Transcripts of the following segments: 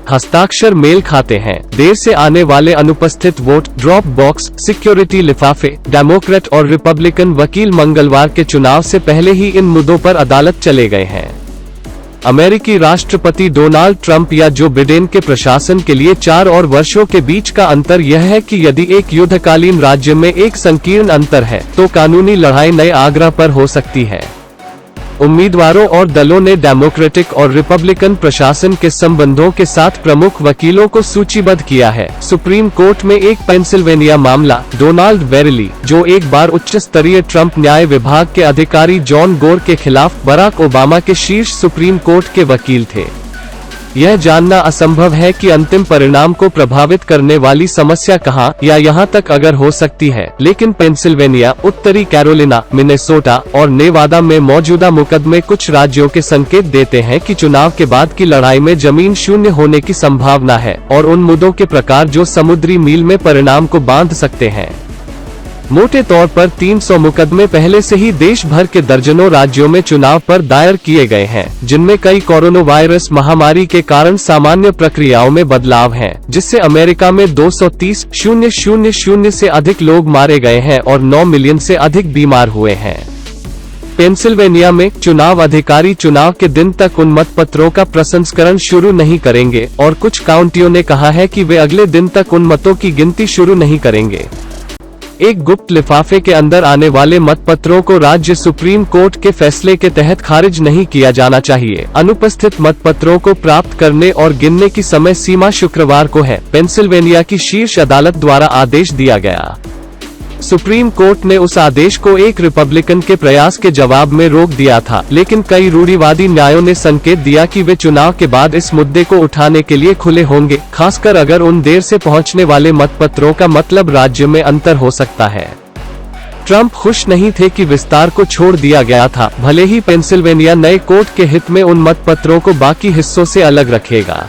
हस्ताक्षर मेल खाते हैं। देर से आने वाले अनुपस्थित वोट, ड्रॉप बॉक्स, सिक्योरिटी लिफाफे, डेमोक्रेट और रिपब्लिकन वकील मंगलवार के चुनाव से पहले ही इन मुद्दों पर अदालत चले गए हैं। अमेरिकी राष्ट्रपति डोनाल्ड ट्रंप या जो बिडेन के प्रशासन के लिए 4 और वर्षों के बीच का अंतर यह है कि यदि एक युद्धकालीन राज्य में एक संकीर्ण अंतर है तो कानूनी लड़ाई नए आग्रह पर हो सकती है। उम्मीदवारों और दलों ने डेमोक्रेटिक और रिपब्लिकन प्रशासन के संबंधों के साथ प्रमुख वकीलों को सूचीबद्ध किया है। सुप्रीम कोर्ट में एक पेंसिल्वेनिया मामला, डोनाल्ड वेरेली, जो एक बार उच्च स्तरीय ट्रंप न्याय विभाग के अधिकारी जॉन गोर के खिलाफ बराक ओबामा के शीर्ष सुप्रीम कोर्ट के वकील थे। यह जानना असंभव है कि अंतिम परिणाम को प्रभावित करने वाली समस्या कहां या यहां तक अगर हो सकती है, लेकिन पेंसिल्वेनिया, उत्तरी कैरोलिना, मिनेसोटा और नेवादा में मौजूदा मुकदमे कुछ राज्यों के संकेत देते हैं कि चुनाव के बाद की लड़ाई में जमीन शून्य होने की संभावना है और उन मुद्दों के प्रकार जो समुद्री मील में परिणाम को बांध सकते हैं। मोटे तौर पर 300 मुकदमे पहले से ही देश भर के दर्जनों राज्यों में चुनाव पर दायर किए गए हैं, जिनमें कई कोरोना वायरस महामारी के कारण सामान्य प्रक्रियाओं में बदलाव हैं, जिससे अमेरिका में 230,000 से अधिक लोग मारे गए हैं और 9 मिलियन से अधिक बीमार हुए हैं। पेंसिल्वेनिया में चुनाव अधिकारी चुनाव के दिन तक उन मतपत्रों का प्रसंस्करण शुरू नहीं करेंगे और कुछ काउंटियों ने कहा है कि वे अगले दिन तक उन मतों की गिनती शुरू नहीं करेंगे। एक गुप्त लिफाफे के अंदर आने वाले मतपत्रों को राज्य सुप्रीम कोर्ट के फैसले के तहत खारिज नहीं किया जाना चाहिए। अनुपस्थित मतपत्रों को प्राप्त करने और गिनने की समय सीमा शुक्रवार को है, पेंसिल्वेनिया की शीर्ष अदालत द्वारा आदेश दिया गया। सुप्रीम कोर्ट ने उस आदेश को एक रिपब्लिकन के प्रयास के जवाब में रोक दिया था, लेकिन कई रूढ़िवादी न्यायों ने संकेत दिया कि वे चुनाव के बाद इस मुद्दे को उठाने के लिए खुले होंगे, खासकर अगर उन देर से पहुंचने वाले मतपत्रों का मतलब राज्य में अंतर हो सकता है। ट्रंप खुश नहीं थे कि विस्तार को छोड़ दिया गया था, भले ही पेंसिल्वेनिया नए कोर्ट के हित में उन मतपत्रों को बाकी हिस्सों से अलग रखेगा।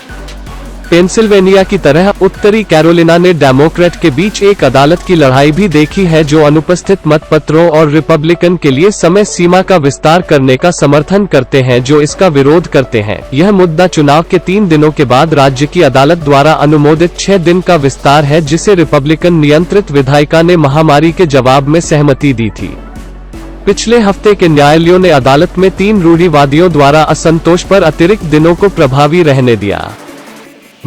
पेंसिल्वेनिया की तरह उत्तरी कैरोलिना ने डेमोक्रेट के बीच एक अदालत की लड़ाई भी देखी है जो अनुपस्थित मतपत्रों और रिपब्लिकन के लिए समय सीमा का विस्तार करने का समर्थन करते हैं जो इसका विरोध करते हैं। यह मुद्दा चुनाव के 3 दिनों के बाद राज्य की अदालत द्वारा अनुमोदित 6 दिन का विस्तार है, जिसे रिपब्लिकन नियंत्रित विधायिका ने महामारी के जवाब में सहमति दी थी। पिछले हफ्ते के न्यायालयों ने अदालत में 3 रूढ़िवादियों द्वारा असंतोष पर अतिरिक्त दिनों को प्रभावी रहने दिया।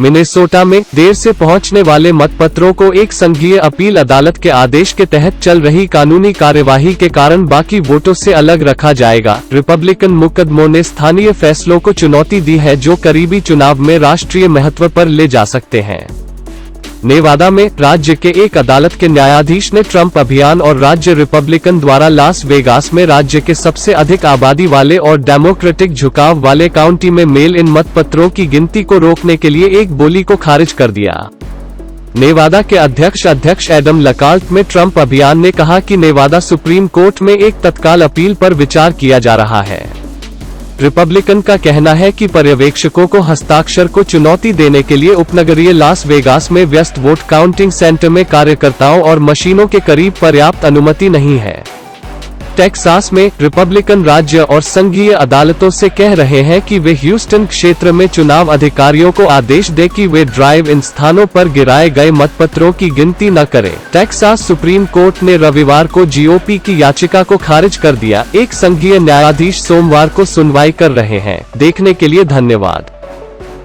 मिनेसोटा में देर से पहुंचने वाले मतपत्रों को एक संघीय अपील अदालत के आदेश के तहत चल रही कानूनी कार्यवाही के कारण बाकी वोटों से अलग रखा जाएगा। रिपब्लिकन मुकदमों ने स्थानीय फैसलों को चुनौती दी है जो करीबी चुनाव में राष्ट्रीय महत्व पर ले जा सकते हैं। नेवादा में राज्य के एक अदालत के न्यायाधीश ने ट्रंप अभियान और राज्य रिपब्लिकन द्वारा लास वेगास में राज्य के सबसे अधिक आबादी वाले और डेमोक्रेटिक झुकाव वाले काउंटी में मेल इन मतपत्रों की गिनती को रोकने के लिए एक बोली को खारिज कर दिया। नेवादा के अध्यक्ष एडम लकाल्ट में ट्रंप अभियान ने कहा कि नेवादा सुप्रीम कोर्ट में एक तत्काल अपील पर विचार किया जा रहा है। रिपब्लिकन का कहना है कि पर्यवेक्षकों को हस्ताक्षर को चुनौती देने के लिए उपनगरीय लास वेगास में व्यस्त वोट काउंटिंग सेंटर में कार्यकर्ताओं और मशीनों के करीब पर्याप्त अनुमति नहीं है। टेक्सास में रिपब्लिकन राज्य और संघीय अदालतों से कह रहे हैं कि वे ह्यूस्टन क्षेत्र में चुनाव अधिकारियों को आदेश दें कि वे ड्राइव इन स्थानों पर गिराए गए मतपत्रों की गिनती न करें। टेक्सास सुप्रीम कोर्ट ने रविवार को जीओपी की याचिका को खारिज कर दिया। एक संघीय न्यायाधीश सोमवार को सुनवाई कर रहे हैं। देखने के लिए धन्यवाद।